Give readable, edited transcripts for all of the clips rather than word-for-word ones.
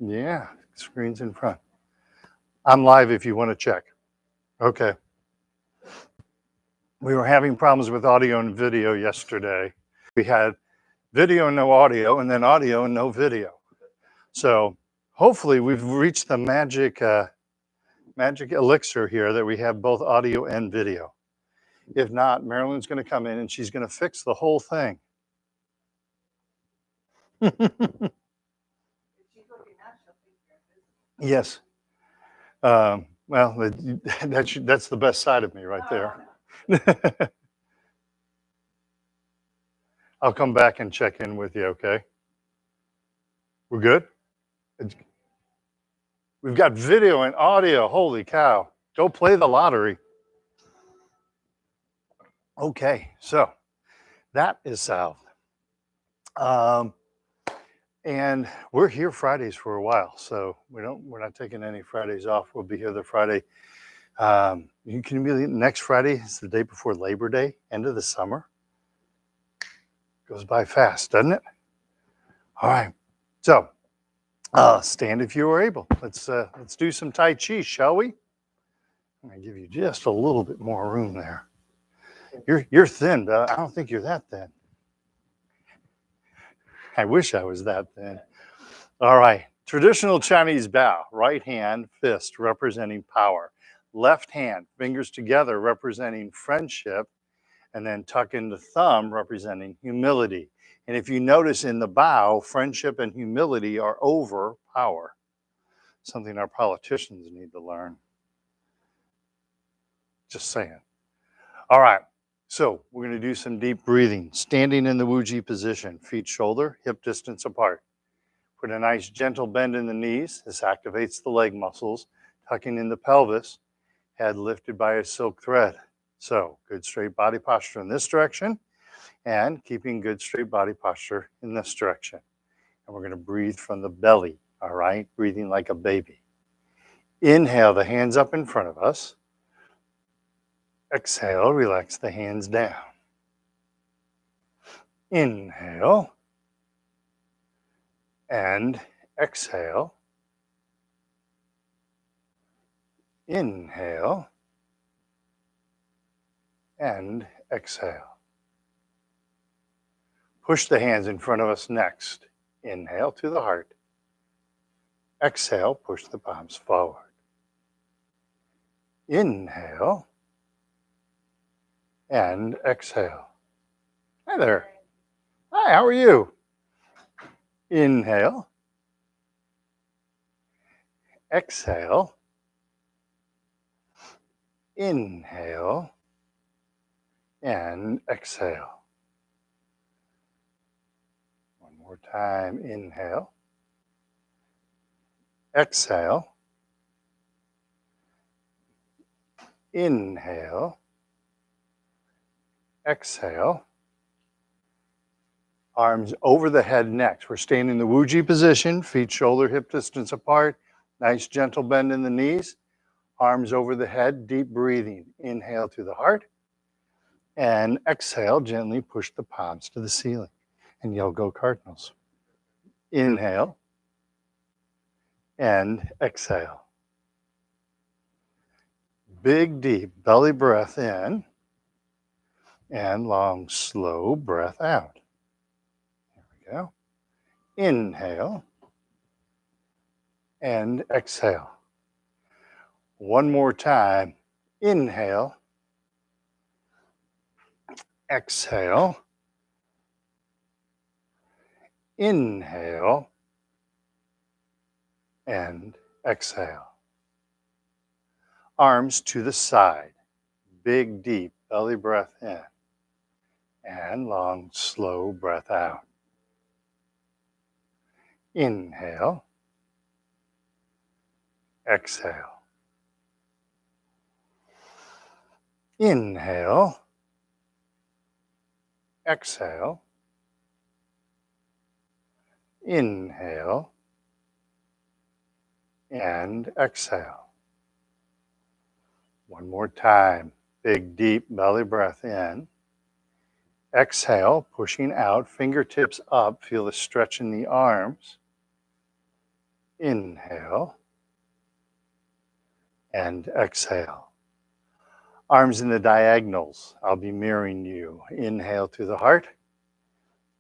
Yeah, screen's in front. I'm live if you want to check. Okay. We were having problems with audio and video yesterday. We had video and no audio, and then audio and no video. So hopefully we've reached the magic elixir here that we have both audio and video. If not, Marilyn's going to come in and she's going to fix the whole thing. Yes. Well, that's the best side of me right there. I'll come back and check in with you, okay? We're good? We've got video and audio. Holy cow. Go play the lottery. Okay, so that is solved. And we're here Fridays for a while, so we're not taking any Fridays off. We'll be here the Friday. You can be next Friday. It's the day before Labor Day, end of the summer. Goes by fast, doesn't it? All right. So stand if you are able. Let's do some Tai Chi, shall we? I'm gonna give you just a little bit more room there. You're thin, but I don't think you're that thin. I wish I was that thin. All right. Traditional Chinese bow. Right hand, fist representing power. Left hand, fingers together representing friendship. And then tuck in the thumb representing humility. And if you notice in the bow, friendship and humility are over power. Something our politicians need to learn. Just saying. All right. So we're going to do some deep breathing. Standing in the Wuji position, feet shoulder, hip distance apart. Put a nice gentle bend in the knees. This activates the leg muscles. Tucking in the pelvis, head lifted by a silk thread. So good straight body posture in this direction and keeping good straight body posture in this direction. And we're going to breathe from the belly, all right? Breathing like a baby. Inhale, the hands up in front of us. Exhale, relax the hands down. Inhale and exhale. Inhale and exhale. Push the hands in front of us next. Inhale to the heart. Exhale, push the palms forward. Inhale and exhale. Hi there. Hi, how are you? Inhale. Exhale. Inhale and exhale. One more time. Inhale. Exhale. Inhale. Exhale. Arms over the head next. We're staying in the Wuji position, feet shoulder, hip distance apart. Nice gentle bend in the knees. Arms over the head, deep breathing. Inhale to the heart. And exhale, gently push the palms to the ceiling. And you'll go cardinals. Inhale. And exhale. Big, deep belly breath in. And long, slow breath out. Here we go. Inhale. And exhale. One more time. Inhale. Exhale. Inhale. And exhale. Arms to the side. Big, deep belly breath in. And long, slow breath out. Inhale. Exhale. Inhale. Exhale. Inhale. And exhale. One more time. Big, deep belly breath in. Exhale, pushing out, fingertips up. Feel the stretch in the arms. Inhale and exhale. Arms in the diagonals. I'll be mirroring you. Inhale to the heart.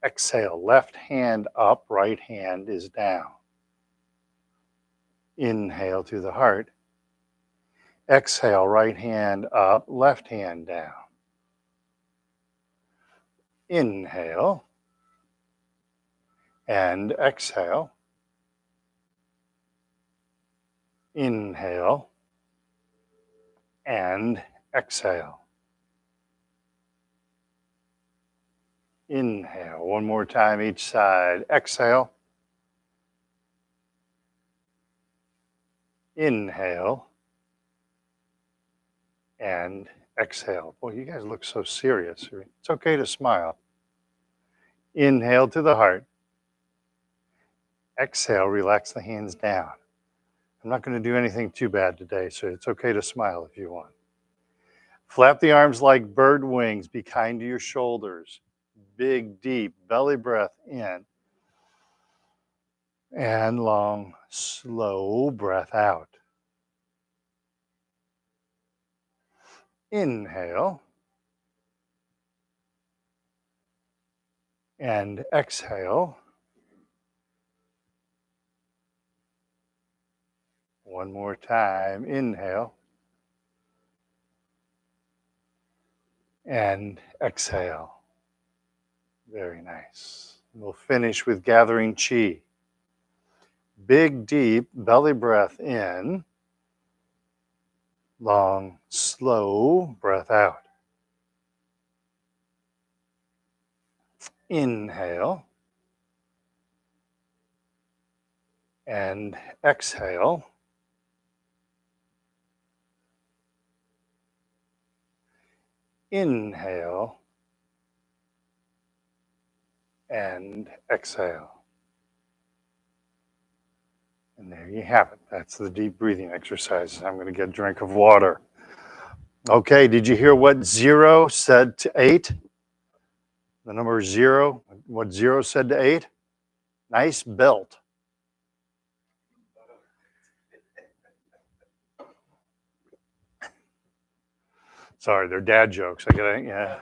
Exhale, left hand up, right hand is down. Inhale to the heart. Exhale, right hand up, left hand down. Inhale and exhale. Inhale and exhale. Inhale, one more time each side. Exhale. Inhale and exhale. Boy, you guys look so serious. It's okay to smile. Inhale to the heart. Exhale, relax the hands down. I'm not going to do anything too bad today, so it's okay to smile if you want. Flap the arms like bird wings. Be kind to your shoulders. Big, deep belly breath in. And long, slow breath out. Inhale. And exhale. One more time. Inhale. And exhale. Very nice. We'll finish with gathering chi. Big, deep belly breath in. Long, slow breath out. Inhale. And exhale. Inhale. And exhale. And there you have it. That's the deep breathing exercise. I'm going to get a drink of water. Okay, did you hear what 0 said to 8? The number 0, what 0 said to 8? Nice belt. Sorry, they're dad jokes. Yeah.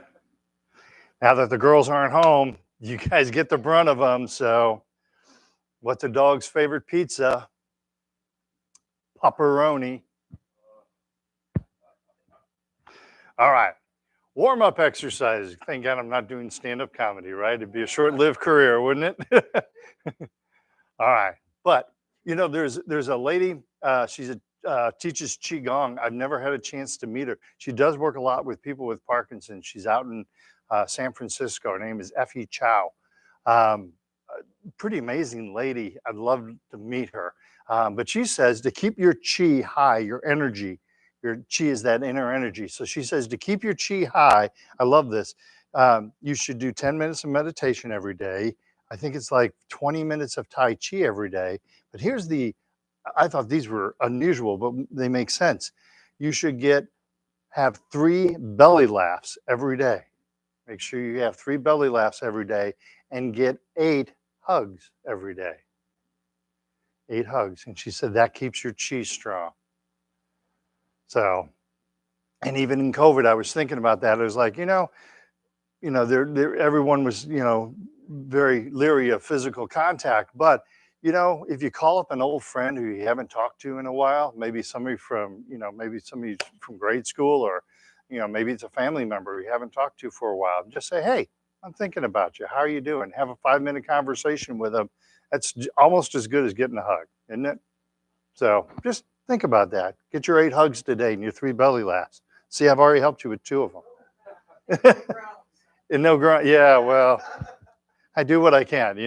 Now that the girls aren't home, you guys get the brunt of them. So, what's a dog's favorite pizza? Pepperoni. All right. Warm-up exercise. Thank God I'm not doing stand-up comedy, right? It'd be a short-lived career, wouldn't it? All right. But, you know, there's a lady, she's teaches Qigong. I've never had a chance to meet her. She does work a lot with people with Parkinson's. She's out in San Francisco. Her name is Effie Chow. Pretty amazing lady. I'd love to meet her. But she says to keep your chi high, your energy, your chi is that inner energy. So she says to keep your chi high, I love this. You should do 10 minutes of meditation every day. I think it's like 20 minutes of Tai Chi every day. But I thought these were unusual, but they make sense. You should have 3 belly laughs every day. Make sure you have 3 belly laughs every day and get 8 hugs every day. 8 hugs. And she said that keeps your chi strong. So, and even in COVID, I was thinking about that. I was like, everyone was, very leery of physical contact. But, if you call up an old friend who you haven't talked to in a while, maybe somebody from grade school, or, maybe it's a family member you haven't talked to for a while, just say, hey, I'm thinking about you. How are you doing? Have a 5-minute conversation with them. That's almost as good as getting a hug, isn't it? So just think about that. Get your 8 hugs today and your 3 belly laughs. See, I've already helped you with 2 of them. And no grunt. Yeah, well, I do what I can,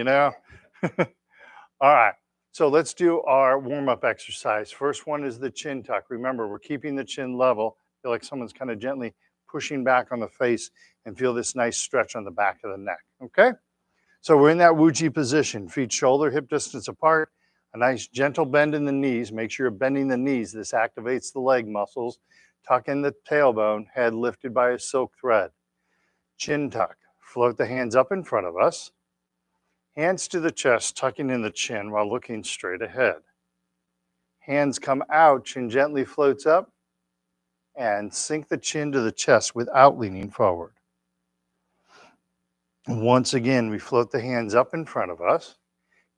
All right. So let's do our warm-up exercise. First one is the chin tuck. Remember, we're keeping the chin level. Feel like someone's kind of gently pushing back on the face, and feel this nice stretch on the back of the neck. Okay? So we're in that Wuji position. Feet shoulder, hip distance apart. A nice gentle bend in the knees. Make sure you're bending the knees. This activates the leg muscles. Tuck in the tailbone, head lifted by a silk thread. Chin tuck. Float the hands up in front of us. Hands to the chest, tucking in the chin while looking straight ahead. Hands come out, chin gently floats up, and sink the chin to the chest without leaning forward. Once again, we float the hands up in front of us.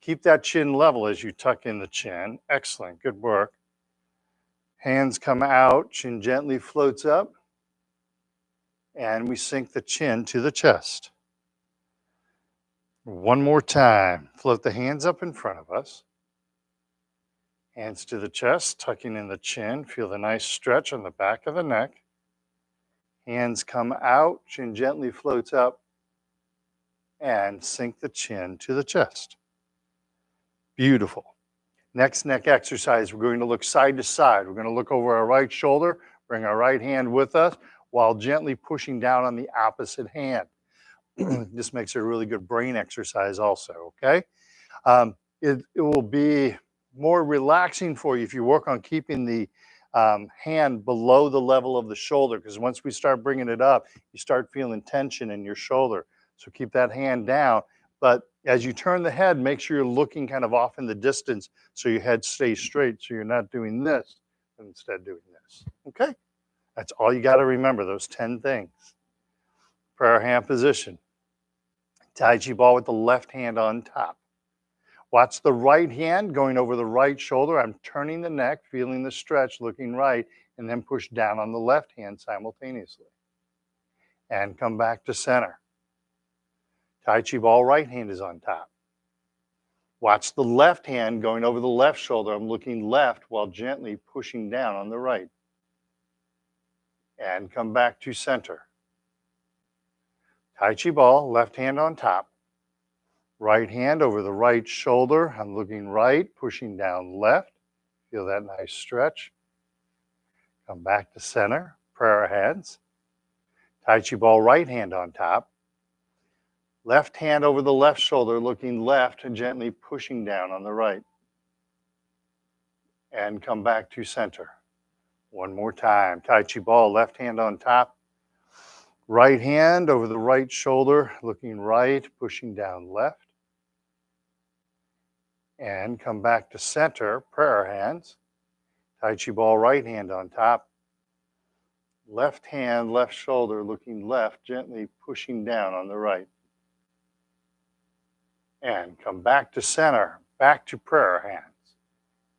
Keep that chin level as you tuck in the chin. Excellent, good work. Hands come out, chin gently floats up, and we sink the chin to the chest. One more time. Float the hands up in front of us. Hands to the chest, tucking in the chin. Feel the nice stretch on the back of the neck. Hands come out, chin gently floats up, and sink the chin to the chest. Beautiful. Next neck exercise, we're going to look side to side. We're going to look over our right shoulder, bring our right hand with us while gently pushing down on the opposite hand. This makes it a really good brain exercise also, okay? It will be more relaxing for you if you work on keeping the hand below the level of the shoulder, because once we start bringing it up, you start feeling tension in your shoulder. So keep that hand down. But as you turn the head, make sure you're looking kind of off in the distance so your head stays straight, so you're not doing this, but instead doing this. Okay? That's all you got to remember, those 10 things. Prayer hand position. Tai Chi ball with the left hand on top. Watch the right hand going over the right shoulder. I'm turning the neck, feeling the stretch, looking right, and then push down on the left hand simultaneously. And come back to center. Tai Chi ball, right hand is on top. Watch the left hand going over the left shoulder. I'm looking left while gently pushing down on the right. And come back to center. Tai Chi ball, left hand on top. Right hand over the right shoulder. I'm looking right, pushing down left. Feel that nice stretch. Come back to center. Prayer hands. Tai Chi ball, right hand on top. Left hand over the left shoulder, looking left and gently pushing down on the right. And come back to center. One more time. Tai Chi ball, left hand on top. Right hand over the right shoulder, looking right, pushing down left. And come back to center, prayer hands. Tai Chi ball, right hand on top. Left hand, left shoulder, looking left, gently pushing down on the right. And come back to center, back to prayer hands.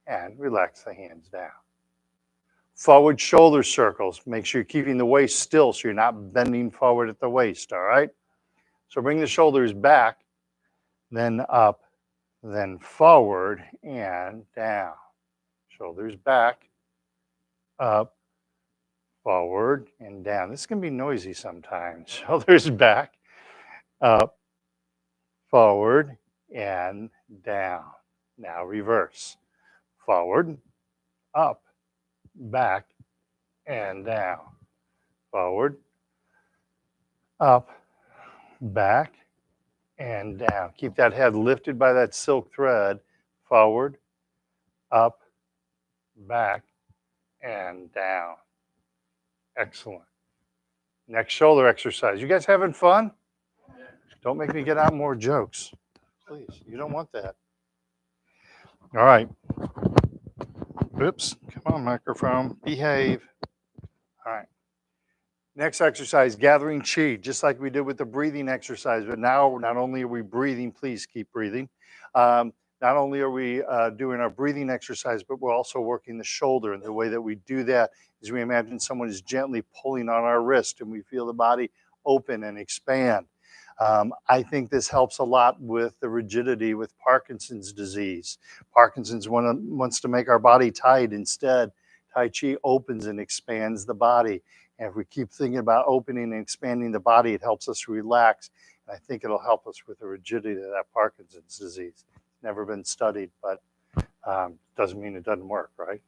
And relax the hands down. Forward shoulder circles. Make sure you're keeping the waist still so you're not bending forward at the waist, all right? So bring the shoulders back, then up, then forward and down. Shoulders back, up, forward and down. This can be noisy sometimes. Shoulders back, up, forward and down. Now reverse. Forward, up, back and down. Forward, up, back and down. Keep that head lifted by that silk thread. Forward, up, back and down. Excellent. Next shoulder exercise. You guys having fun? Don't make me get out more jokes. Please, you don't want that. All right. Oops, come on, microphone. Behave. All right. Next exercise, gathering chi, just like we did with the breathing exercise. But now, not only are we breathing, please keep breathing. Not only are we doing our breathing exercise, but we're also working the shoulder. And the way that we do that is we imagine someone is gently pulling on our wrist and we feel the body open and expand. I think this helps a lot with the rigidity with Parkinson's disease. Parkinson's wants to make our body tight. Instead, Tai Chi opens and expands the body. And if we keep thinking about opening and expanding the body, it helps us relax. And I think it'll help us with the rigidity of that Parkinson's disease. Never been studied, but doesn't mean it doesn't work, right?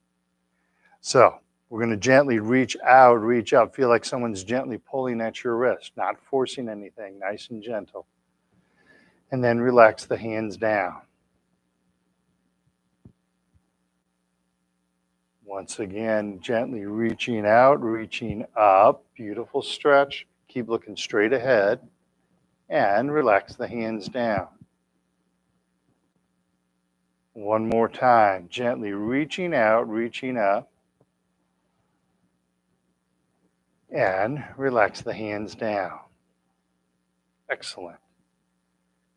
So we're going to gently reach out. Feel like someone's gently pulling at your wrist, not forcing anything, nice and gentle. And then relax the hands down. Once again, gently reaching out, reaching up. Beautiful stretch. Keep looking straight ahead. And relax the hands down. One more time, gently reaching out, reaching up, and relax the hands down. Excellent.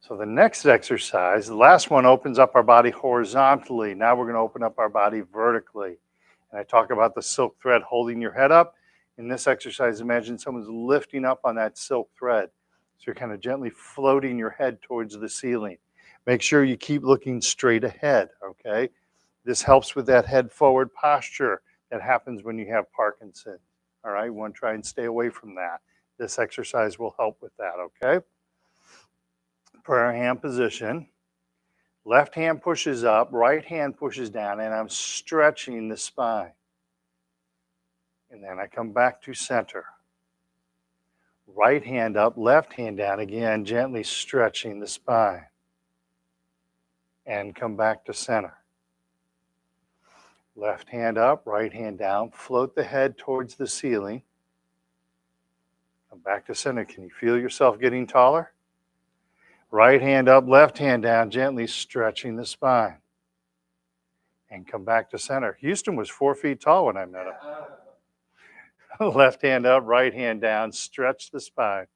So the next exercise, the last one, opens up our body horizontally. Now we're going to open up our body vertically. And I talk about the silk thread holding your head up. In this exercise, imagine someone's lifting up on that silk thread. So you're kind of gently floating your head towards the ceiling. Make sure you keep looking straight ahead, okay? This helps with that head forward posture that happens when you have Parkinson's. All right, you want to try and stay away from that. This exercise will help with that, okay? Prayer hand position. Left hand pushes up, right hand pushes down, and I'm stretching the spine. And then I come back to center. Right hand up, left hand down, again, gently stretching the spine. And come back to center. Left hand up, right hand down, float the head towards the ceiling. Come back to center. Can you feel yourself getting taller? Right hand up, left hand down, gently stretching the spine. And come back to center. Houston was 4 feet tall when I met him. Left hand up, right hand down, stretch the spine.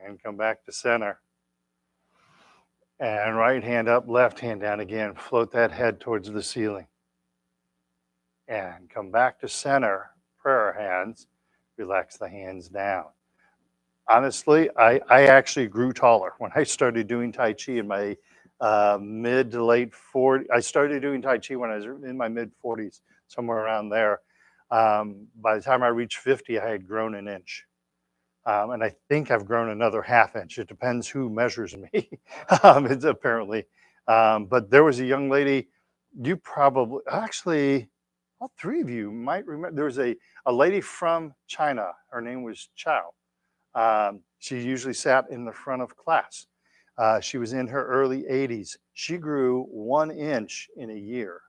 And come back to center. And right hand up, left hand down again. Float that head towards the ceiling. And come back to center, prayer hands. Relax the hands down. Honestly, I actually grew taller when I started doing Tai Chi in my mid to late 40s. I started doing Tai Chi when I was in my mid 40s, somewhere around there. By the time I reached 50, I had grown an inch. And I think I've grown another ½ inch. It depends who measures me. It's apparently. But there was a young lady, you probably, actually, all three of you might remember. There was a lady from China. Her name was Chow. She usually sat in the front of class. She was in her early 80s. She grew 1 inch in a year.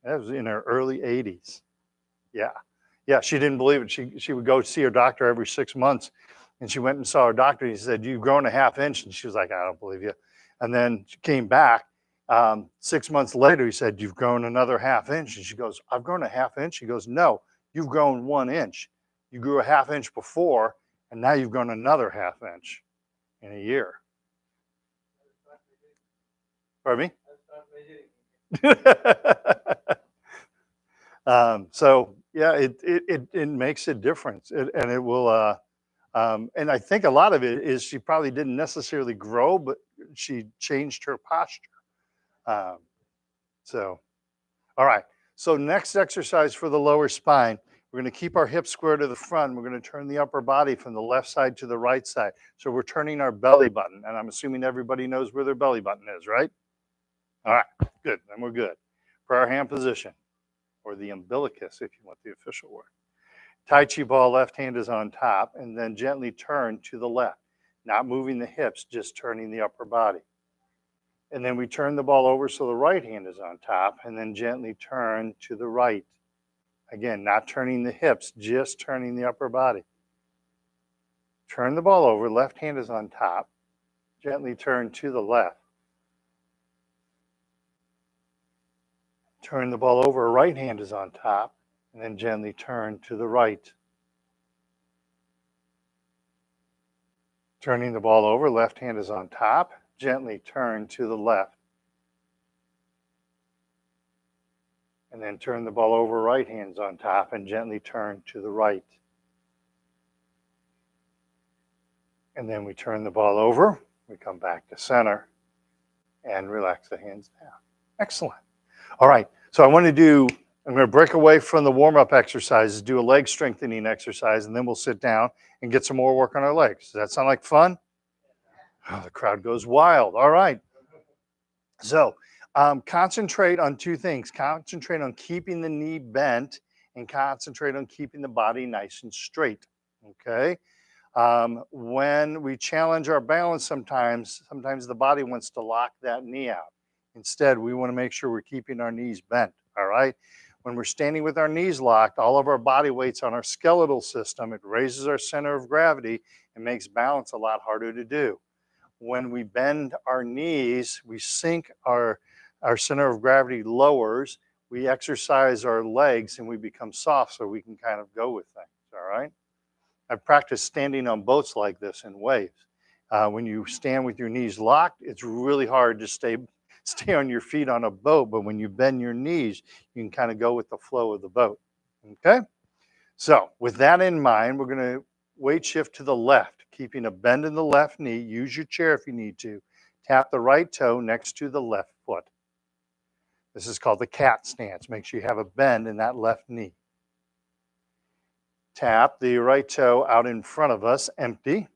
That was in her early 80s. Yeah. Yeah, she didn't believe it. She would go see her doctor every 6 months. And she went and saw her doctor. He said, "You've grown ½ inch." And she was like, "I don't believe you." And then she came back 6 months later. He said, "You've grown another ½ inch." And she goes, "I've grown a ½ inch." He goes, "No, you've grown 1 inch. You grew a ½ inch before, and now you've grown another ½ inch in a year." Pardon me? So yeah, it makes a difference, and it will. And I think a lot of it is she probably didn't necessarily grow, but she changed her posture. Um, so, all right. So next exercise for the lower spine, we're going to keep our hips square to the front. We're going to turn the upper body from the left side to the right side. So we're turning our belly button, and I'm assuming everybody knows where their belly button is, right? All right, good. Then we're good. Prayer hand position, or the umbilicus, if you want the official word. Tai Chi ball, left hand is on top, and then gently turn to the left. Not moving the hips, just turning the upper body. And then we turn the ball over so the right hand is on top, and then gently turn to the right. Again, not turning the hips, just turning the upper body. Turn the ball over, left hand is on top, gently turn to the left. Turn the ball over, right hand is on top, and then gently turn to the right. Turning the ball over, left hand is on top, gently turn to the left. And then turn the ball over, right hand's on top, and gently turn to the right. And then we turn the ball over, we come back to center, and relax the hands down. Excellent. All right, so I'm going to break away from the warm-up exercises, do a leg strengthening exercise, and then we'll sit down and get some more work on our legs. Does that sound like fun? Oh, the crowd goes wild. All right. So concentrate on two things. Concentrate on keeping the knee bent and concentrate on keeping the body nice and straight, okay? When we challenge our balance sometimes the body wants to lock that knee out. Instead, we want to make sure we're keeping our knees bent, all right? When we're standing with our knees locked, all of our body weight's on our skeletal system. It raises our center of gravity and makes balance a lot harder to do. when we bend our knees, we sink our center of gravity lowers, we exercise our legs and we become soft so we can kind of go with things, all right? I've practiced standing on boats like this in waves. When you stand with your knees locked, it's really hard to stay on your feet on a boat, but when you bend your knees, you can kind of go with the flow of the boat, okay? So with that in mind, we're gonna weight shift to the left, keeping a bend in the left knee. Use your chair if you need to. Tap the right toe next to the left foot. This is called the cat stance. Make sure you have a bend in that left knee. Tap the right toe out in front of us, empty.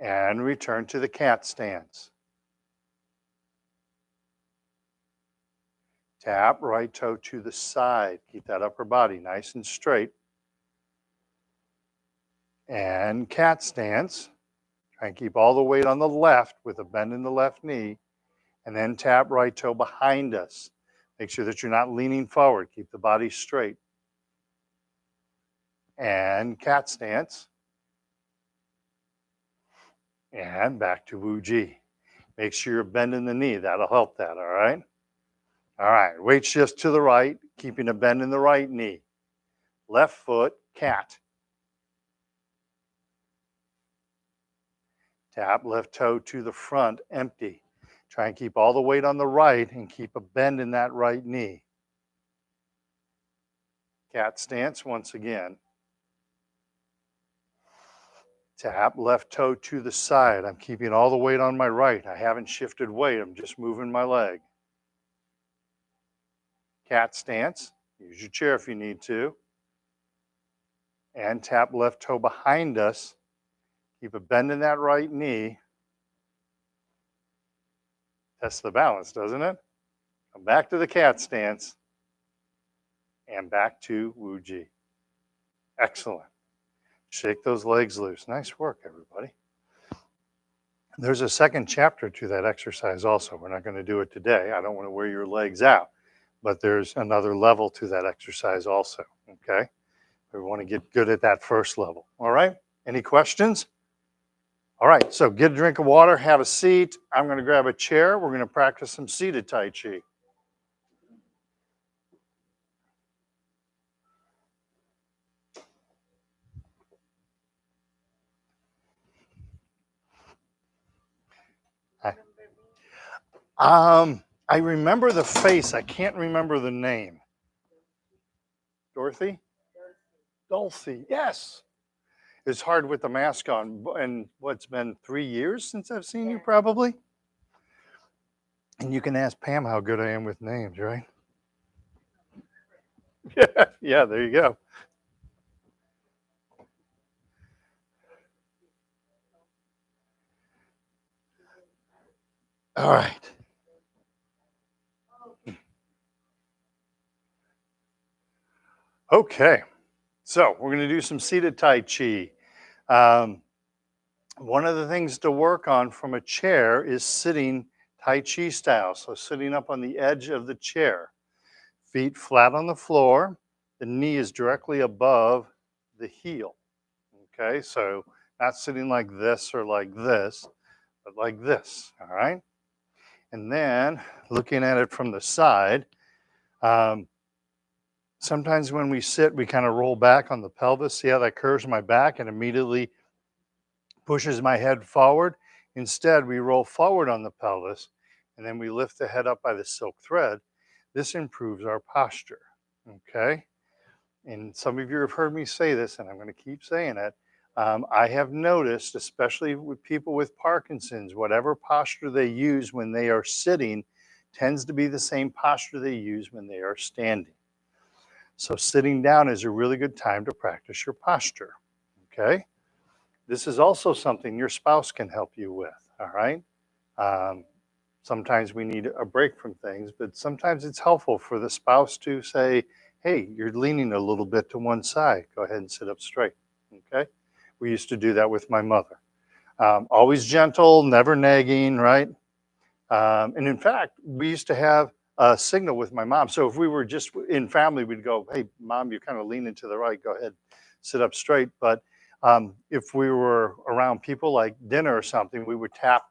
And return to the cat stance. Tap right toe to the side. Keep that upper body nice and straight. And cat stance. Try and keep all the weight on the left with a bend in the left knee. And then tap right toe behind us. Make sure that you're not leaning forward. Keep the body straight. And cat stance. And back to Wu Ji. Make sure you're bending the knee. That'll help that, all right? All right, weight shift to the right, keeping a bend in the right knee. Left foot, cat. Tap left toe to the front, empty. Try and keep all the weight on the right and keep a bend in that right knee. Cat stance once again. Tap left toe to the side. I'm keeping all the weight on my right. I haven't shifted weight. I'm just moving my leg. Cat stance. Use your chair if you need to. And tap left toe behind us. Keep a bend in that right knee. Test the balance, doesn't it? Come back to the cat stance. And back to Wu Ji. Excellent. Shake those legs loose. Nice work, everybody. There's a second chapter to that exercise also. We're not going to do it today. I don't want to wear your legs out. But there's another level to that exercise also, okay? We want to get good at that first level, all right? Any questions? All right, so get a drink of water, have a seat. I'm going to grab a chair. We're going to practice some seated Tai Chi. I remember the face. I can't remember the name. Dorothy? Dulcie, yes. It's hard with the mask on. And what's been 3 years since I've seen you probably? And you can ask Pam how good I am with names, right? Yeah, there you go. All right. Okay, so we're going to do some seated Tai Chi. One of the things to work on from a chair is sitting Tai Chi style. So sitting up on the edge of the chair, feet flat on the floor, the knee is directly above the heel. Okay, so not sitting like this or like this, but like this, all right? And then looking at it from the side, sometimes when we sit, we kind of roll back on the pelvis. See how that curves my back and immediately pushes my head forward? Instead, we roll forward on the pelvis and then we lift the head up by the silk thread. This improves our posture, okay? And some of you have heard me say this, and I'm going to keep saying it. I have noticed, especially with people with Parkinson's, whatever posture they use when they are sitting tends to be the same posture they use when they are standing. So sitting down is a really good time to practice your posture, okay? This is also something your spouse can help you with, all right? Sometimes we need a break from things, but sometimes it's helpful for the spouse to say, hey, you're leaning a little bit to one side. Go ahead and sit up straight, okay? We used to do that with my mother. Always gentle, never nagging, right? And in fact, we used to have a signal with my mom. So if we were just in family, we'd go, hey, Mom, you're kind of leaning to the right. Go ahead, sit up straight. But If we were around people like dinner or something, we would tap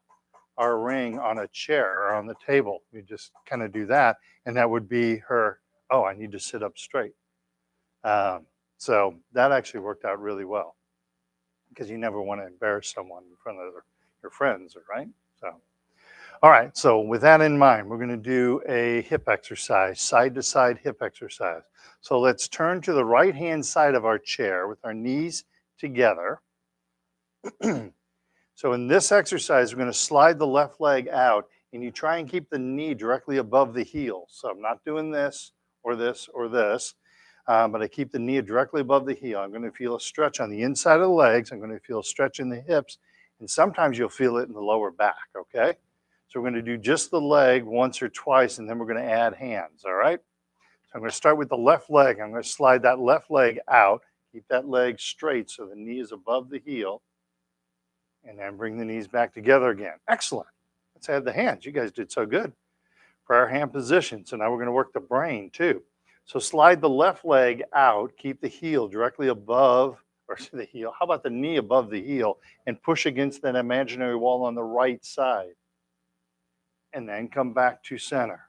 our ring on a chair or on the table. We just kind of do that, and that would be her, oh, I need to sit up straight. So that actually worked out really well because you never want to embarrass someone in front of your friends, right? So, all right, so with that in mind, we're going to do a hip exercise, side to side hip exercise. So let's turn to the right hand side of our chair with our knees together. So in this exercise, we're going to slide the left leg out, and you try and keep the knee directly above the heel. So I'm not doing this or this or this, but I keep the knee directly above the heel. I'm going to feel a stretch on the inside of the legs. I'm going to feel a stretch in the hips, and sometimes you'll feel it in the lower back, okay? So we're going to do just the leg once or twice, and then we're going to add hands, all right? So I'm going to start with the left leg. I'm going to slide that left leg out, keep that leg straight so the knee is above the heel, and then bring the knees back together again. Excellent. Let's add the hands. You guys did so good. Prayer hand position. So now we're going to work the brain too. So slide the left leg out, keep the heel directly above, or the heel. How about the knee above the heel, and push against that imaginary wall on the right side. And then come back to center.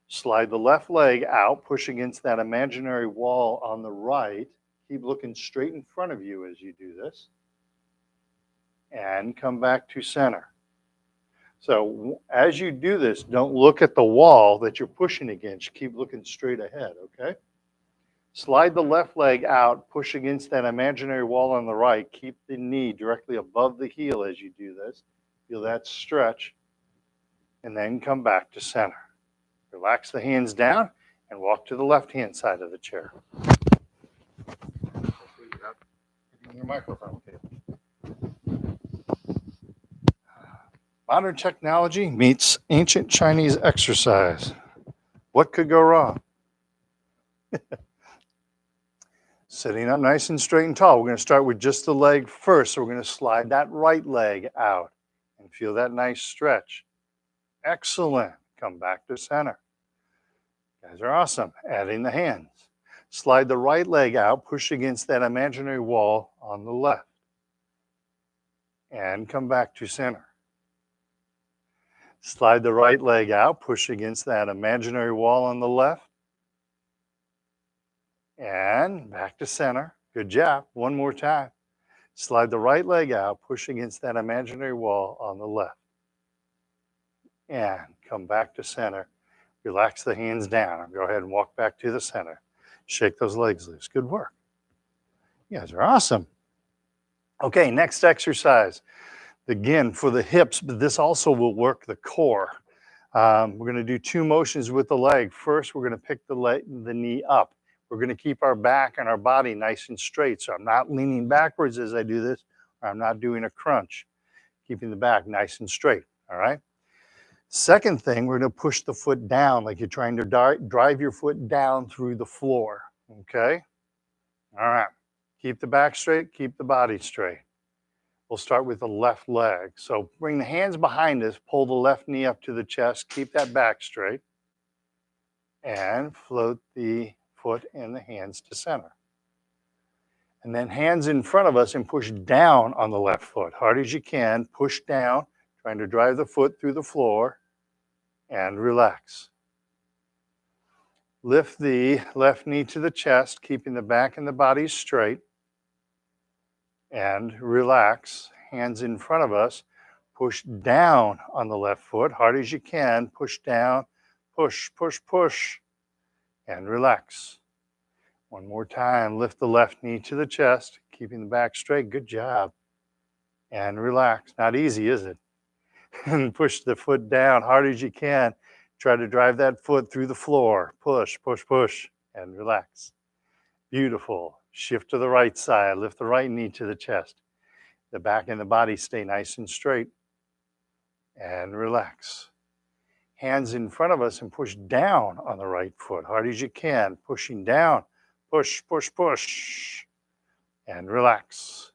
Slide the left leg out, push against that imaginary wall on the right. Keep looking straight in front of you as you do this. And come back to center. So as you do this, don't look at the wall that you're pushing against. Keep looking straight ahead, okay? Slide the left leg out, push against that imaginary wall on the right. Keep the knee directly above the heel as you do this. Feel that stretch. And then come back to center. Relax the hands down and walk to the left-hand side of the chair. Your microphone. Modern technology meets ancient Chinese exercise. What could go wrong? Sitting up nice and straight and tall. We're going to start with just the leg first. So we're going to slide that right leg out and feel that nice stretch. Excellent. Come back to center. You guys are awesome. Adding the hands. Slide the right leg out, push against that imaginary wall on the left. And come back to center. Slide the right leg out, push against that imaginary wall on the left. And back to center. Good job. One more time. Slide the right leg out, push against that imaginary wall on the left. And come back to center. Relax the hands down. Go ahead and walk back to the center. Shake those legs loose. Good work. You guys are awesome. Okay, next exercise. Again, for the hips, but this also will work the core. We're going to do two motions with the leg. First, we're going to pick the knee up. We're going to keep our back and our body nice and straight. So I'm not leaning backwards as I do this, or I'm not doing a crunch. Keeping the back nice and straight, all right? Second thing, we're going to push the foot down like you're trying to drive your foot down through the floor, okay? All right. Keep the back straight, keep the body straight. We'll start with the left leg. So bring the hands behind us, pull the left knee up to the chest, keep that back straight, and float the foot and the hands to center. And then hands in front of us and push down on the left foot. Hard as you can, push down, trying to drive the foot through the floor, and relax. Lift the left knee to the chest, keeping the back and the body straight, and relax. Hands in front of us, push down on the left foot, hard as you can, push down, push, push, push, and relax. One more time, lift the left knee to the chest, keeping the back straight, good job, and relax. Not easy, is it? And push the foot down hard as you can. Try to drive that foot through the floor. Push, push, push, and relax. Beautiful. Shift to the right side. Lift the right knee to the chest. The back and the body stay nice and straight. And relax. Hands in front of us and push down on the right foot. Hard as you can. Pushing down. Push, push, push. And relax.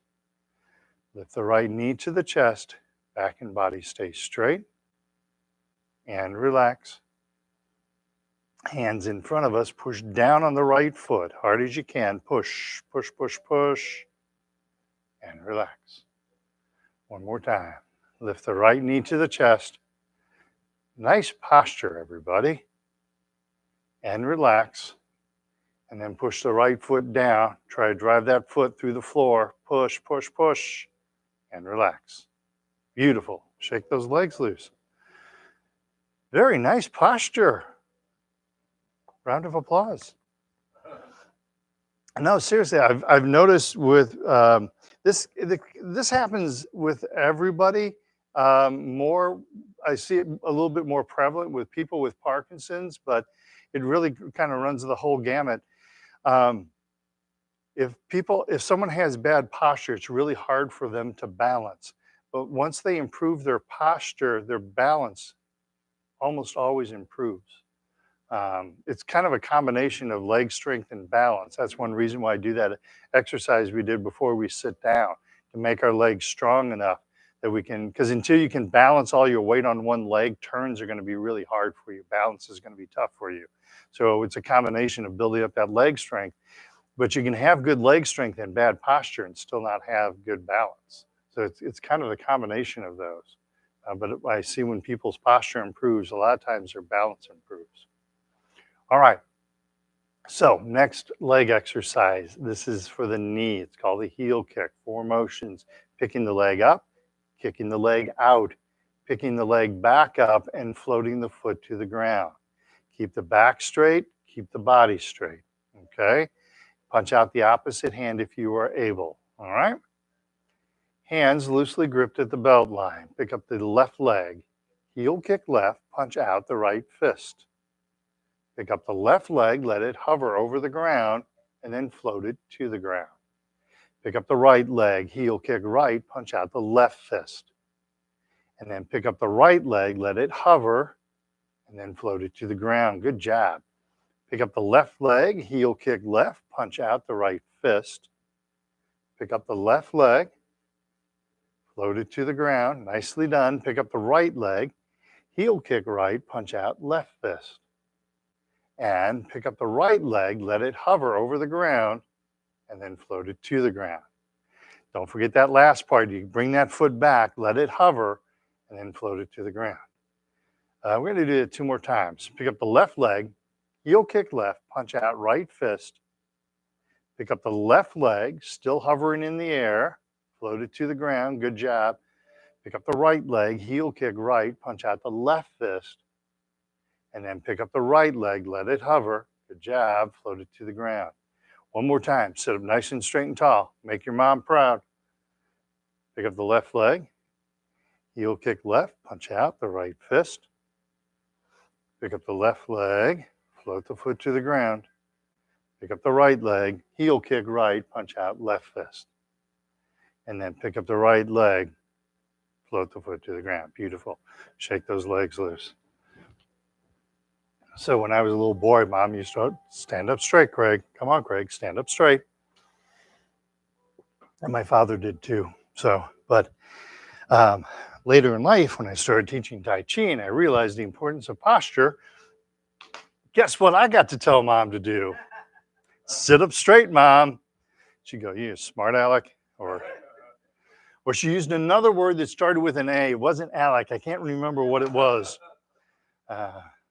Lift the right knee to the chest. Back and body stay straight. And relax. Hands in front of us, push down on the right foot, hard as you can. Push, push, push, push, and relax. One more time. Lift the right knee to the chest. Nice posture, everybody. And relax. And then push the right foot down. Try to drive that foot through the floor. Push, push, push, and relax. Beautiful. Shake those legs loose. Very nice posture. Round of applause. No, seriously, I've noticed with this happens with everybody. More, I see it a little bit more prevalent with people with Parkinson's, but it really kind of runs the whole gamut. Um, if someone has bad posture, it's really hard for them to balance. But once they improve their posture, their balance almost always improves. It's kind of a combination of leg strength and balance. That's one reason why I do that exercise we did before we sit down, to make our legs strong enough that we can, because until you can balance all your weight on one leg, turns are going to be really hard for you. Balance is going to be tough for you. So it's a combination of building up that leg strength, but you can have good leg strength and bad posture and still not have good balance. So it's kind of a combination of those. But I see when people's posture improves, a lot of times their balance improves. All right, so next leg exercise. This is for the knee. It's called the heel kick. 4 motions: picking the leg up, kicking the leg out, picking the leg back up, and floating the foot to the ground. Keep the back straight, keep the body straight, okay? Punch out the opposite hand if you are able, all right? Hands loosely gripped at the belt line. Pick up the left leg, heel kick left, punch out the right fist. Pick up the left leg, let it hover over the ground, and then float it to the ground. Pick up the right leg, heel kick right, punch out the left fist. And then pick up the right leg, let it hover, and then float it to the ground. Good job. Pick up the left leg, heel kick left, punch out the right fist. Pick up the left leg, float it to the ground. Nicely done. Pick up the right leg, heel kick right, punch out left fist. And pick up the right leg, let it hover over the ground, and then float it to the ground. Don't forget that last part. You bring that foot back, let it hover, and then float it to the ground. We're going to do it 2 more times. Pick up the left leg, heel kick left, punch out right fist. Pick up the left leg, still hovering in the air, float it to the ground. Good job. Pick up the right leg, heel kick right, punch out the left fist. And then pick up the right leg, let it hover. Good job. Float it to the ground. 1 more time. Sit up nice and straight and tall. Make your mom proud. Pick up the left leg, heel kick left, punch out the right fist. Pick up the left leg, float the foot to the ground. Pick up the right leg, heel kick right, punch out left fist. And then pick up the right leg, float the foot to the ground. Beautiful. Shake those legs loose. So when I was a little boy, Mom used to stand up straight, Craig. Come on, Craig, stand up straight. And my father did too. So, but later in life, when I started teaching Tai Chi and I realized the importance of posture, guess what I got to tell Mom to do? Sit up straight, Mom. She'd go, you smart Alec. Or she used another word that started with an A. It wasn't Alec. I can't remember what it was.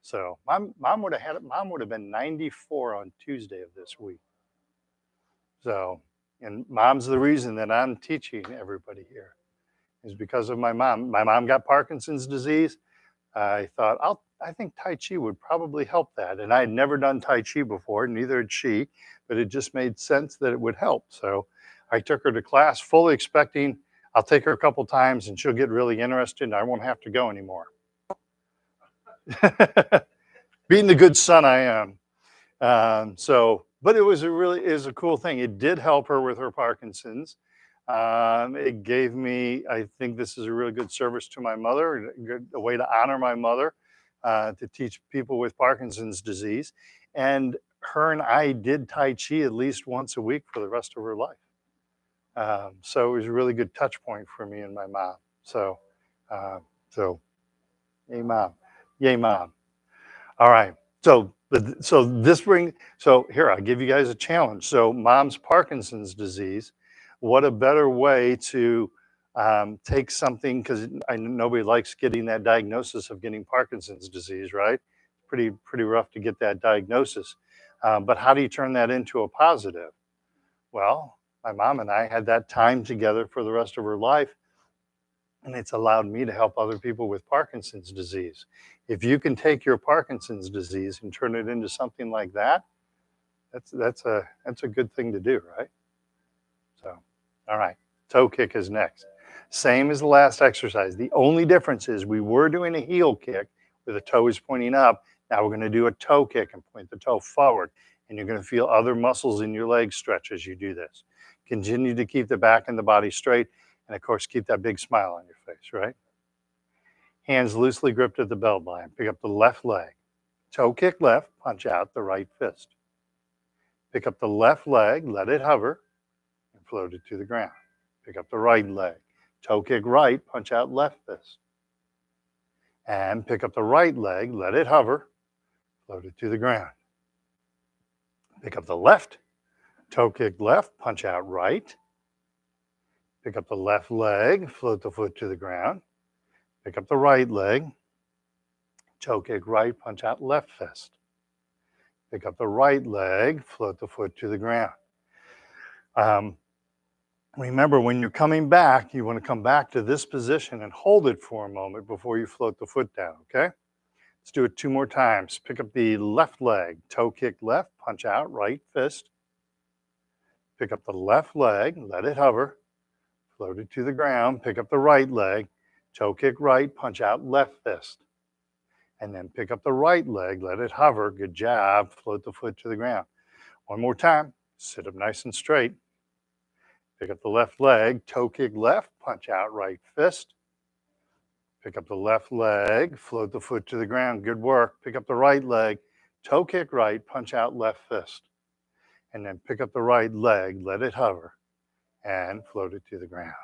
So mom would have been 94 on Tuesday of this week. So, and Mom's the reason that I'm teaching everybody here, is because of my mom. My mom got Parkinson's disease. I thought, I think Tai Chi would probably help that. And I had never done Tai Chi before, neither had she, but it just made sense that it would help. So I took her to class fully expecting I'll take her a couple times and she'll get really interested and I won't have to go anymore. Being the good son I am. But it was a cool thing. It did help her with her Parkinson's. It gave me, I think this is a really good service to my mother, a way to honor my mother, to teach people with Parkinson's disease. And her and I did Tai Chi at least once a week for the rest of her life. So it was a really good touch point for me and my mom. So yay, Mom. Yay, Mom. All right. So here, I'll give you guys a challenge. So Mom's Parkinson's disease, What a better way to take something, because nobody likes getting that diagnosis of getting Parkinson's disease, right? Pretty rough to get that diagnosis. But how do you turn that into a positive? Well, my mom and I had that time together for the rest of her life, and it's allowed me to help other people with Parkinson's disease. If you can take your Parkinson's disease and turn it into something like that, that's a good thing to do, right? So, all right, toe kick is next. Same as the last exercise. The only difference is we were doing a heel kick where the toe is pointing up. Now we're going to do a toe kick and point the toe forward. And you're going to feel other muscles in your legs stretch as you do this. Continue to keep the back and the body straight. And of course, keep that big smile on your face, right? Hands loosely gripped at the belt line. Pick up the left leg. Toe kick left, punch out the right fist. Pick up the left leg, let it hover, and float it to the ground. Pick up the right leg. Toe kick right, punch out left fist. And pick up the right leg, let it hover, float it to the ground. Pick up the left, toe kick left, punch out right. Pick up the left leg, float the foot to the ground. Pick up the right leg, toe kick right, punch out left fist. Pick up the right leg, float the foot to the ground. Remember, when you're coming back, you want to come back to this position and hold it for a moment before you float the foot down, okay? Let's do it 2 more times. Pick up the left leg, toe kick left, punch out right fist. Pick up the left leg, let it hover, float it to the ground. Pick up the right leg, toe kick right, punch out left fist. And then pick up the right leg, let it hover, good job, float the foot to the ground. 1 more time, sit up nice and straight. Pick up the left leg, toe kick left, punch out right fist. Pick up the left leg, float the foot to the ground, good work. Pick up the right leg, toe kick right, punch out left fist. And then pick up the right leg, let it hover, and float it to the ground.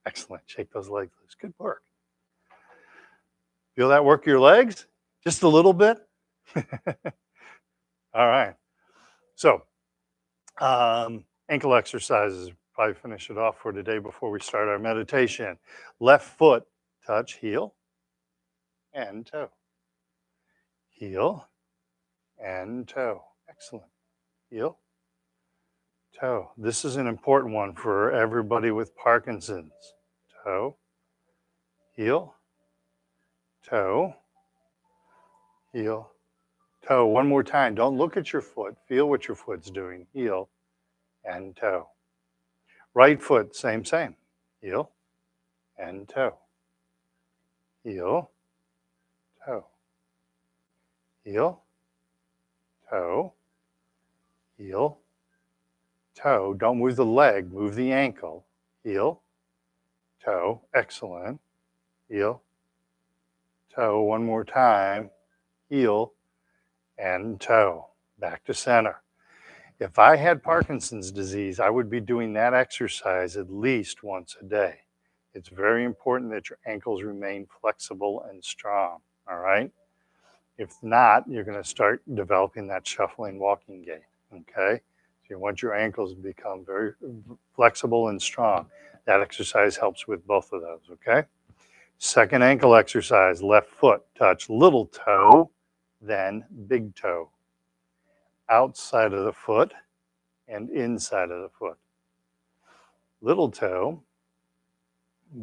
Excellent, shake those legs loose, good work. Feel that work your legs? Just a little bit? All right, so ankle exercises. Probably finish it off for today before we start our meditation. Left foot, touch heel and toe. Heel and toe. Excellent. Heel, toe. This is an important one for everybody with Parkinson's. Toe, heel, toe, heel, toe. 1 more time. Don't look at your foot. Feel what your foot's doing. Heel and toe. Right foot, same. Heel and toe. Heel, toe. Heel, toe. Heel, toe. Don't move the leg, move the ankle. Heel, toe. Excellent. Heel, toe. 1 more time. Heel and toe. Back to center. If I had Parkinson's disease, I would be doing that exercise at least once a day. It's very important that your ankles remain flexible and strong, all right? If not, you're going to start developing that shuffling walking gait, okay? So you want your ankles to become very flexible and strong. That exercise helps with both of those, okay? Second ankle exercise, left foot, touch little toe, then big toe. Outside of the foot and inside of the foot. Little toe,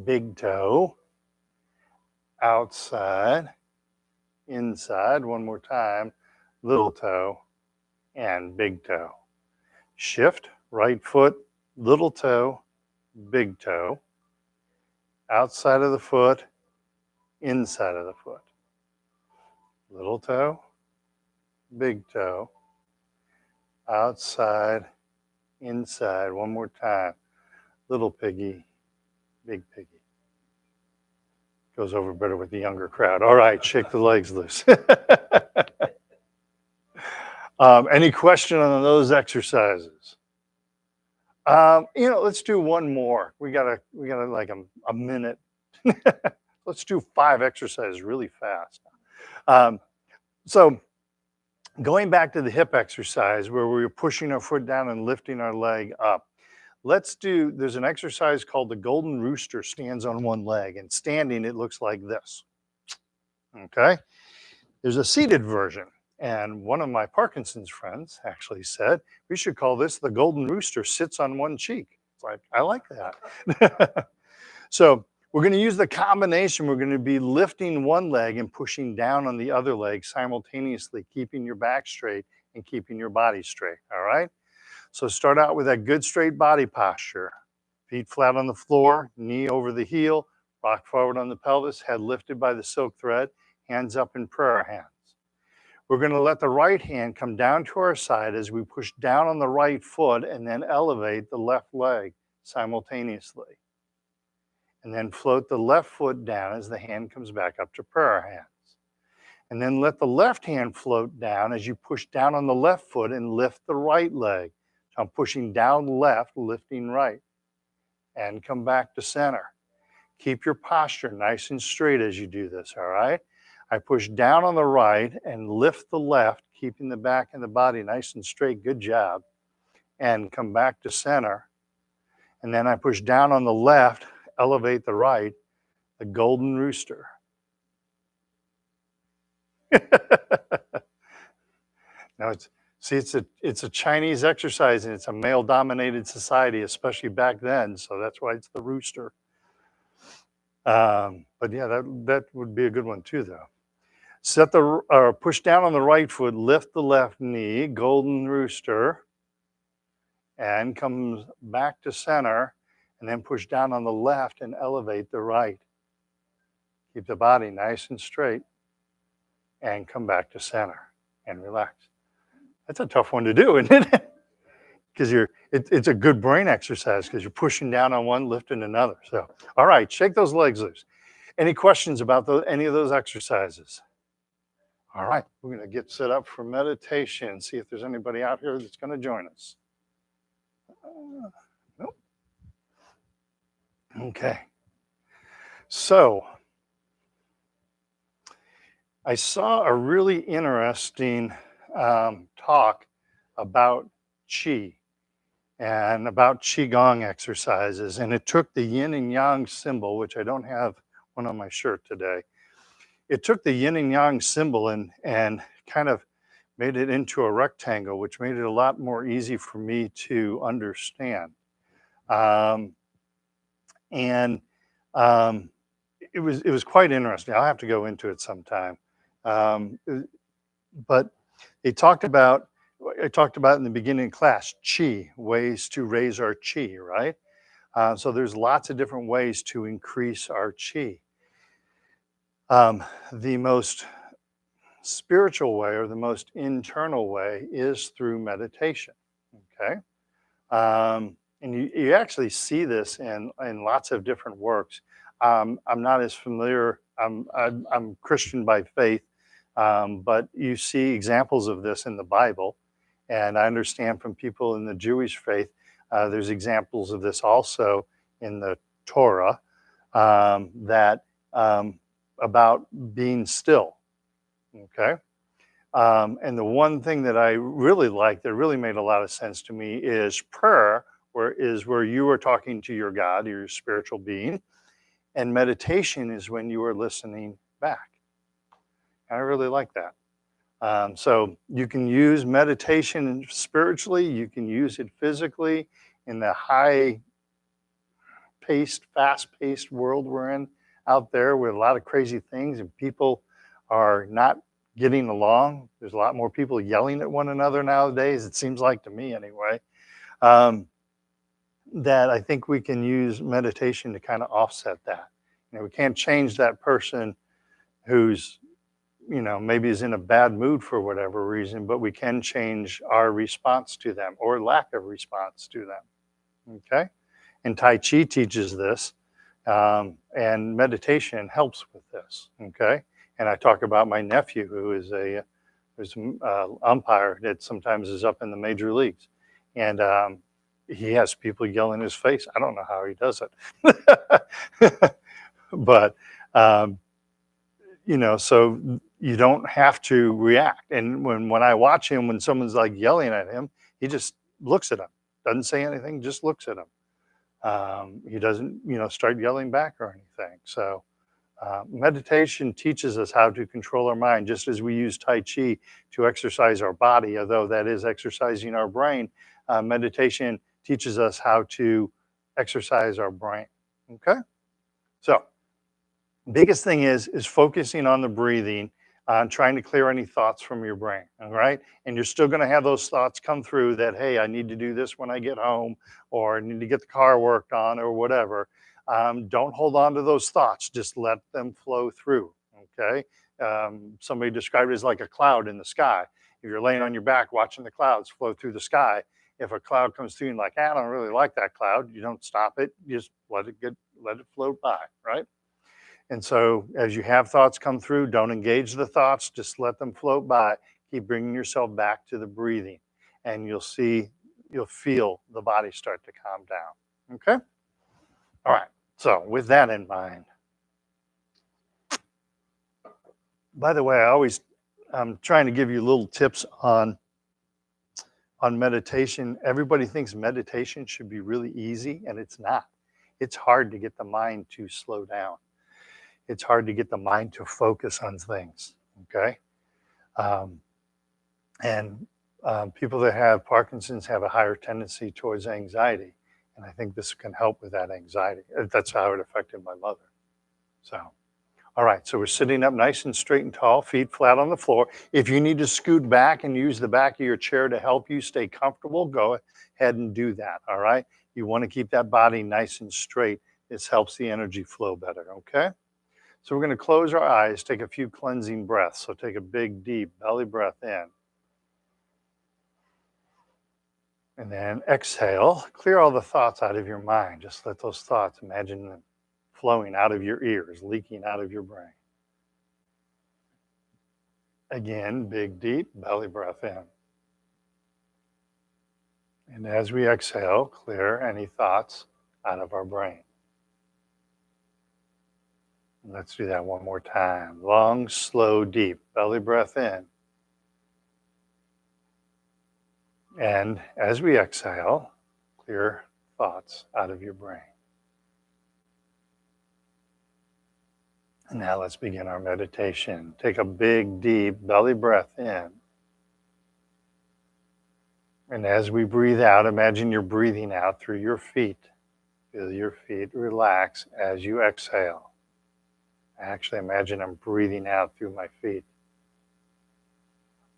big toe, outside, inside. 1 more time. Little toe and big toe. Shift, right foot, little toe, big toe. Outside of the foot, inside of the foot. Little toe, big toe. Outside, inside. 1 more time. Little piggy, big piggy. Goes over better with the younger crowd. All right, shake the legs loose. Any question on those exercises? Let's do 1 more. We got like a minute. Let's do 5 exercises really fast. So going back to the hip exercise where we were pushing our foot down and lifting our leg up. there's an exercise called the golden rooster, stands on one leg, and standing it looks like this. Okay? There's a seated version. And one of my Parkinson's friends actually said, we should call this the golden rooster sits on one cheek. It's like, I like that. So we're going to use the combination. We're going to be lifting one leg and pushing down on the other leg simultaneously, keeping your back straight and keeping your body straight. All right? So start out with that good straight body posture. Feet flat on the floor, knee over the heel, rock forward on the pelvis, head lifted by the silk thread, hands up in prayer hands. We're going to let the right hand come down to our side as we push down on the right foot and then elevate the left leg simultaneously. And then float the left foot down as the hand comes back up to prayer hands. And then let the left hand float down as you push down on the left foot and lift the right leg. So I'm pushing down left, lifting right. And come back to center. Keep your posture nice and straight as you do this, all right? I push down on the right and lift the left, keeping the back and the body nice and straight. Good job. And come back to center. And then I push down on the left, elevate the right, the golden rooster. Now it's a Chinese exercise and it's a male-dominated society, especially back then. So that's why it's the rooster. But yeah, that would be a good one too, though. Push down on the right foot, lift the left knee, golden rooster, and comes back to center, and then push down on the left and elevate the right. Keep the body nice and straight, and come back to center and relax. That's a tough one to do, isn't it? Because it's a good brain exercise because you're pushing down on one, lifting another. So, all right, shake those legs loose. Any questions about any of those exercises? All right, we're going to get set up for meditation. See if there's anybody out here that's going to join us. Nope. Okay. So, I saw a really interesting talk about Qi and about Qigong exercises. And it took the yin and yang symbol, which I don't have one on my shirt today. It took the yin and yang symbol and kind of made it into a rectangle, which made it a lot more easy for me to understand. It was quite interesting. I'll have to go into it sometime. But I talked about in the beginning of class, Qi, ways to raise our Qi, right? So there's lots of different ways to increase our Qi. The most spiritual way or the most internal way is through meditation, okay? And you actually see this in lots of different works. I'm not as familiar, I'm Christian by faith, but you see examples of this in the Bible. And I understand from people in the Jewish faith, there's examples of this also in the Torah, about being still, okay? And the one thing that I really like, that really made a lot of sense to me, is prayer, where you are talking to your God, your spiritual being, and meditation is when you are listening back. And I really like that. So you can use meditation spiritually, you can use it physically in the high-paced, fast-paced world we're in out there with a lot of crazy things and people are not getting along. There's a lot more people yelling at one another nowadays, it seems like to me anyway, that I think we can use meditation to kind of offset that. You know, we can't change that person who's, you know, maybe is in a bad mood for whatever reason, but we can change our response to them or lack of response to them, okay? And Tai Chi teaches this, and meditation helps with this, okay? And I talk about my nephew who is who's an umpire that sometimes is up in the major leagues. And he has people yell in his face. I don't know how he does it. But, you know, so you don't have to react. And when I watch him, when someone's like yelling at him, he just looks at him. doesn't say anything, just looks at him. He doesn't, start yelling back or anything. So meditation teaches us how to control our mind, just as we use Tai Chi to exercise our body, although that is exercising our brain. Meditation teaches us how to exercise our brain. Okay? So, biggest thing is focusing on the breathing, on trying to clear any thoughts from your brain. All right. And you're still going to have those thoughts come through that, hey, I need to do this when I get home, or I need to get the car worked on, or whatever. Don't hold on to those thoughts. Just let them flow through. Okay. Somebody described it as like a cloud in the sky. If you're laying on your back watching the clouds flow through the sky, if a cloud comes through and like, I don't really like that cloud, you don't stop it. You just let it float by. Right. And so as you have thoughts come through, don't engage the thoughts, just let them float by. Keep bringing yourself back to the breathing, and you'll feel the body start to calm down. Okay? All right. So with that in mind, by the way, I'm trying to give you little tips on meditation. Everybody thinks meditation should be really easy, and it's not. It's hard to get the mind to slow down. It's hard to get the mind to focus on things. Okay? Um, and people that have Parkinson's have a higher tendency towards anxiety. And I think this can help with that anxiety. That's how it affected my mother. So, all right. So we're sitting up nice and straight and tall, feet flat on the floor. If you need to scoot back and use the back of your chair to help you stay comfortable, go ahead and do that. All right. You want to keep that body nice and straight. This helps the energy flow better. Okay. So we're going to close our eyes, take a few cleansing breaths. So take a big, deep belly breath in. And then exhale, clear all the thoughts out of your mind. Just let those thoughts, imagine them flowing out of your ears, leaking out of your brain. Again, big, deep belly breath in. And as we exhale, clear any thoughts out of our brain. Let's do that one more time. Long, slow, deep belly breath in. And as we exhale, clear thoughts out of your brain. And now let's begin our meditation. Take a big, deep belly breath in. And as we breathe out, imagine you're breathing out through your feet. Feel your feet relax as you exhale. Actually, imagine I'm breathing out through my feet.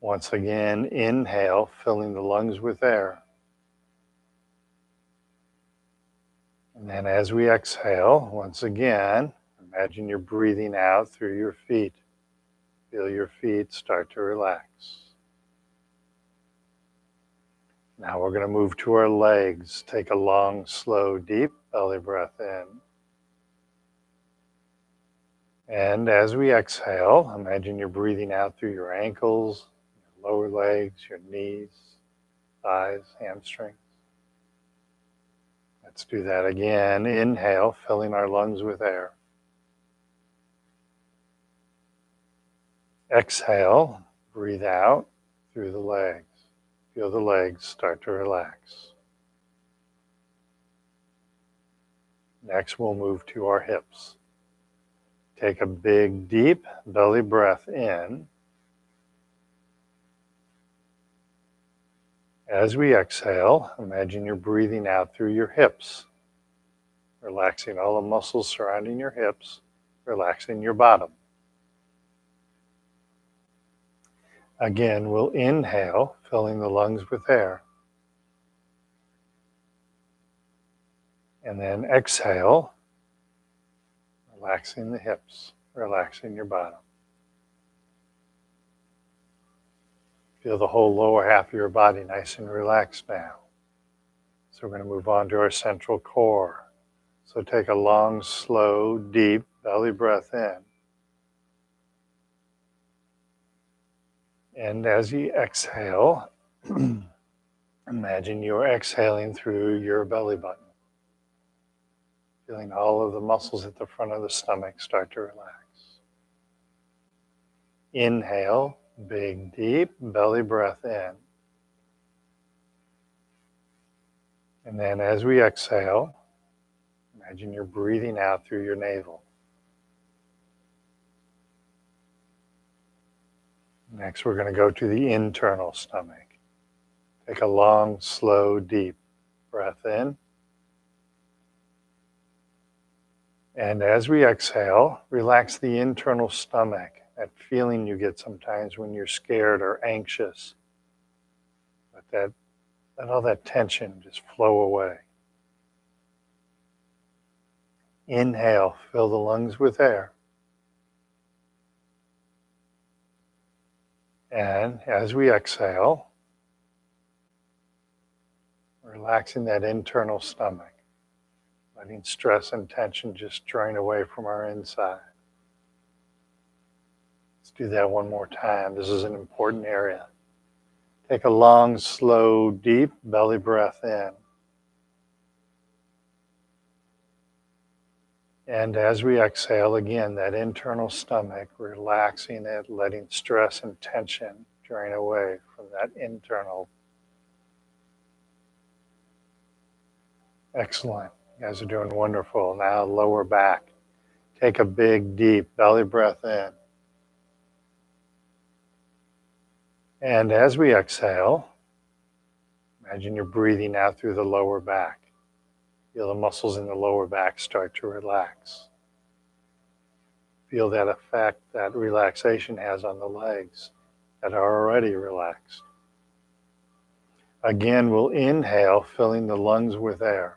Once again, inhale, filling the lungs with air. And then as we exhale, once again, imagine you're breathing out through your feet. Feel your feet start to relax. Now we're going to move to our legs. Take a long, slow, deep belly breath in. And as we exhale, imagine you're breathing out through your ankles, your lower legs, your knees, thighs, hamstrings. Let's do that again. Inhale, filling our lungs with air. Exhale, breathe out through the legs. Feel the legs start to relax. Next, we'll move to our hips. Take a big, deep belly breath in. As we exhale, imagine you're breathing out through your hips, relaxing all the muscles surrounding your hips, relaxing your bottom. Again, we'll inhale, filling the lungs with air. And then exhale, relaxing the hips, relaxing your bottom. Feel the whole lower half of your body nice and relaxed now. So we're going to move on to our central core. So take a long, slow, deep belly breath in. And as you exhale, imagine you're exhaling through your belly button. Feeling all of the muscles at the front of the stomach start to relax. Inhale, big, deep belly breath in. And then as we exhale, imagine you're breathing out through your navel. Next, we're going to go to the internal stomach. Take a long, slow, deep breath in. And as we exhale, relax the internal stomach, that feeling you get sometimes when you're scared or anxious. Let all that tension just flow away. Inhale, fill the lungs with air. And as we exhale, relaxing that internal stomach, letting stress and tension just drain away from our inside. Let's do that one more time. This is an important area. Take a long, slow, deep belly breath in. And as we exhale, again, that internal stomach, relaxing it, letting stress and tension drain away from that internal. Excellent. You guys are doing wonderful. Now lower back. Take a big, deep belly breath in. And as we exhale, imagine you're breathing out through the lower back. Feel the muscles in the lower back start to relax. Feel that effect that relaxation has on the legs that are already relaxed. Again, we'll inhale, filling the lungs with air.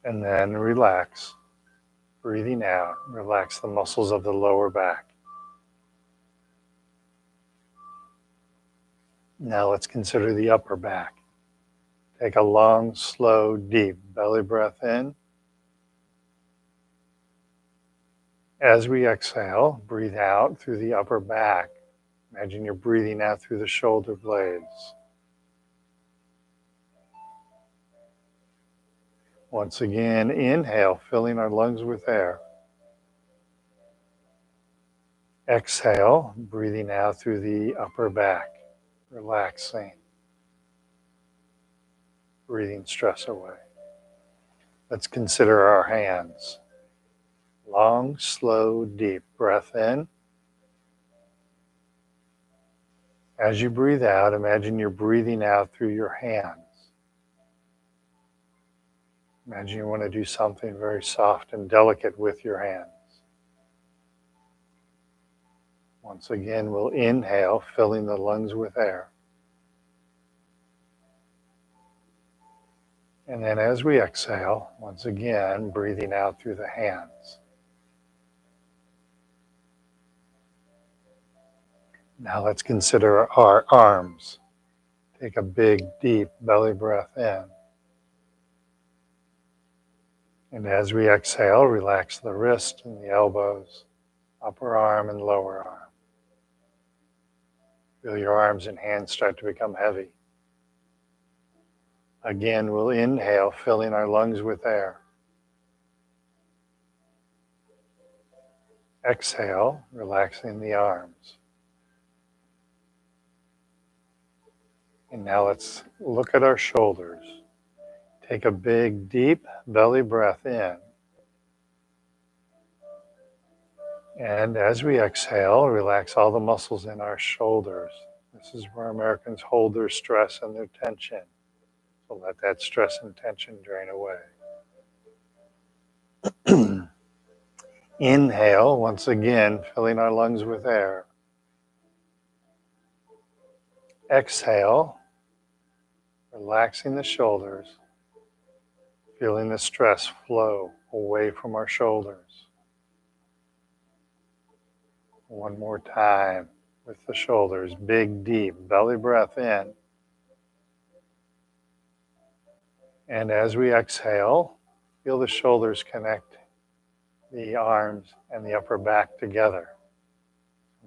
And then relax. Breathing out, relax the muscles of the lower back. Now let's consider the upper back. Take a long, slow, deep belly breath in. As we exhale, breathe out through the upper back. Imagine you're breathing out through the shoulder blades. Once again, inhale, filling our lungs with air. Exhale, breathing out through the upper back, relaxing, breathing stress away. Let's consider our hands. Long, slow, deep breath in. As you breathe out, imagine you're breathing out through your hands. Imagine you want to do something very soft and delicate with your hands. Once again, we'll inhale, filling the lungs with air. And then as we exhale, once again, breathing out through the hands. Now let's consider our arms. Take a big, deep belly breath in. And as we exhale, relax the wrist and the elbows, upper arm and lower arm. Feel your arms and hands start to become heavy. Again, we'll inhale, filling our lungs with air. Exhale, relaxing the arms. And now let's look at our shoulders. Take a big, deep belly breath in. And as we exhale, relax all the muscles in our shoulders. This is where Americans hold their stress and their tension. So let that stress and tension drain away. Inhale, once again, filling our lungs with air. Exhale, relaxing the shoulders, feeling the stress flow away from our shoulders. One more time with the shoulders, big, deep belly breath in. And as we exhale, feel the shoulders connect the arms and the upper back together.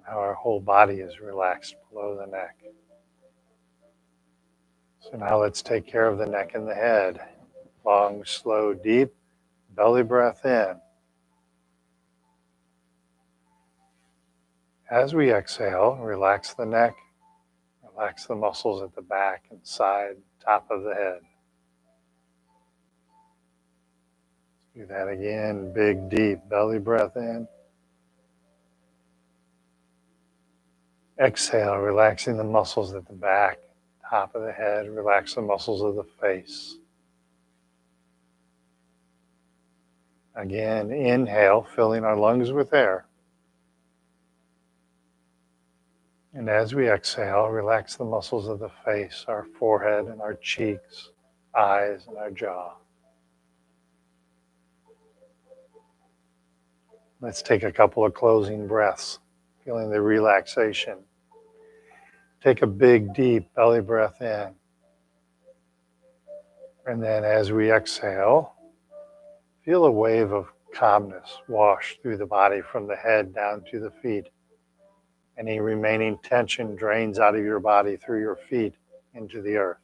Now our whole body is relaxed below the neck. So now let's take care of the neck and the head. Long, slow, deep belly breath in. As we exhale, relax the neck, Relax the muscles at the back and side, top of the head. Do that again. Big, deep belly breath in. Exhale, relaxing the muscles at the back, top of the head. Relax the muscles of the face. Again, inhale, filling our lungs with air. And as we exhale, relax the muscles of the face, our forehead and our cheeks, eyes and our jaw. Let's take a couple of closing breaths, feeling the relaxation. Take a big, deep belly breath in. And then as we exhale, feel a wave of calmness wash through the body from the head down to the feet. Any remaining tension drains out of your body through your feet into the earth.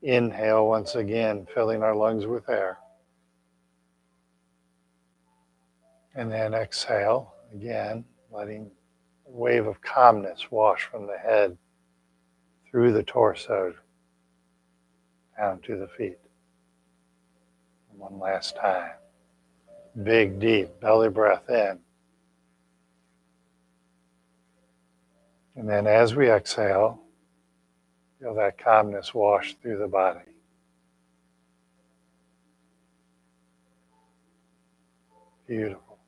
Inhale once again, filling our lungs with air. And then exhale again, letting a wave of calmness wash from the head through the torso down to the feet. One last time. Big, deep belly breath in. And then as we exhale, feel that calmness wash through the body. Beautiful.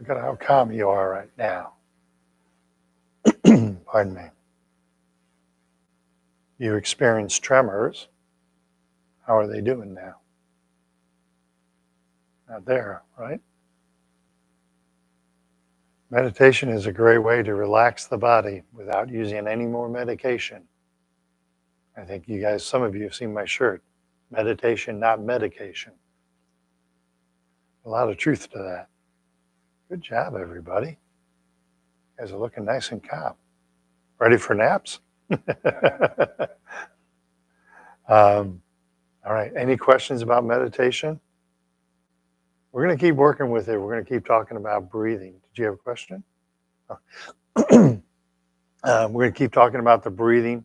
Look at how calm you are right now. Pardon me. You experience tremors. How are they doing now? Not there, right? Meditation is a great way to relax the body without using any more medication. I think you guys, some of you have seen my shirt. Meditation, not medication. A lot of truth to that. Good job, everybody. You guys are looking nice and calm. Ready for naps? All right, any questions about meditation? We're going to keep working with it. We're going to keep talking about breathing. Did you have a question? We're going to keep talking about the breathing.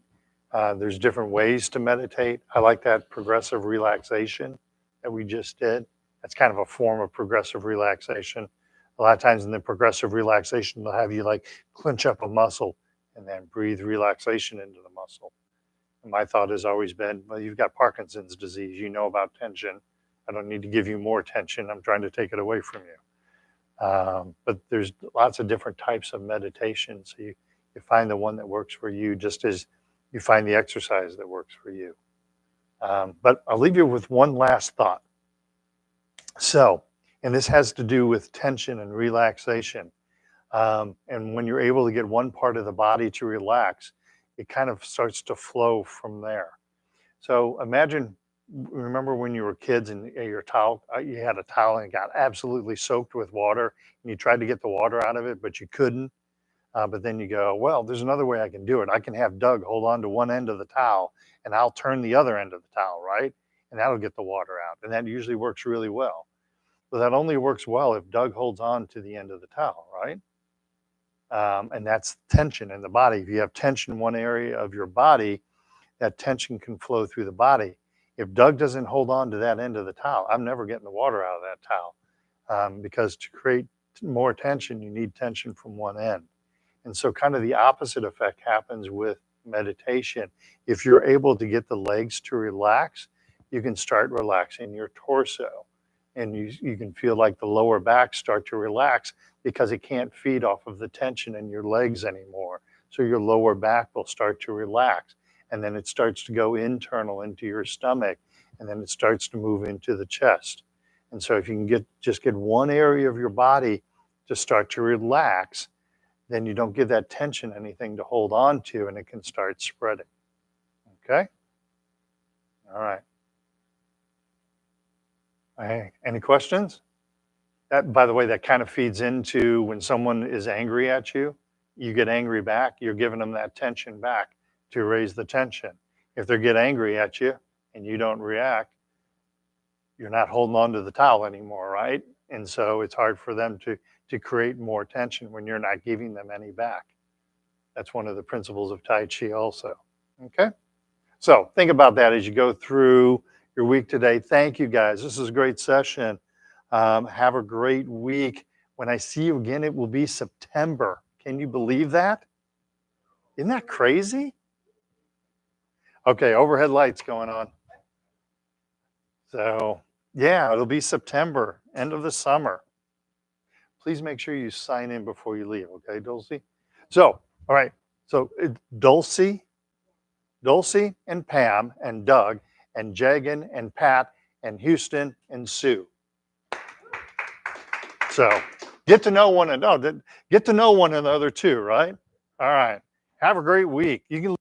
There's different ways to meditate. I like that progressive relaxation that we just did. That's kind of a form of progressive relaxation. A lot of times in the progressive relaxation, they'll have you like clench up a muscle and then breathe relaxation into the muscle. And my thought has always been, well, you've got Parkinson's disease. You know about tension. I don't need to give you more tension. I'm trying to take it away from you. But there's lots of different types of meditation. So you find the one that works for you, just as you find the exercise that works for you. But I'll leave you with one last thought. So, and this has to do with tension and relaxation. And when you're able to get one part of the body to relax, it kind of starts to flow from there. So imagine, remember when you were kids and your towel, you had a towel and it got absolutely soaked with water and you tried to get the water out of it, but you couldn't. But then you go, well, there's another way I can do it. I can have Doug hold on to one end of the towel and I'll turn the other end of the towel, right? And that'll get the water out. And that usually works really well. But that only works well if Doug holds on to the end of the towel, right? And that's tension in the body. If you have tension in one area of your body, that tension can flow through the body. If Doug doesn't hold on to that end of the towel, I'm never getting the water out of that towel. Because to create more tension, you need tension from one end. And so kind of the opposite effect happens with meditation. If you're able to get the legs to relax, you can start relaxing your torso. And you can feel like the lower back start to relax because it can't feed off of the tension in your legs anymore. So your lower back will start to relax. And then it starts to go internal into your stomach. And then it starts to move into the chest. And so if you can just get one area of your body to start to relax, then you don't give that tension anything to hold on to and it can start spreading. Okay? All right. Any questions? That, by the way, that kind of feeds into when someone is angry at you, you get angry back, you're giving them that tension back to raise the tension. If they get angry at you and you don't react, you're not holding on to the towel anymore, right? And so it's hard for them to create more tension when you're not giving them any back. That's one of the principles of Tai Chi also. Okay? So think about that as you go through your week today. Thank you guys. This is a great session. Have a great week. When I see you again, it will be September. Can you believe that? Isn't that crazy? Okay, overhead lights going on. So, yeah, it'll be September, end of the summer. Please make sure you sign in before you leave, okay, Dulcie? So, all right, so Dulcie and Pam and Doug and Jagan and Pat and Houston and Sue. So, get to know one another too, right? All right. Have a great week. You can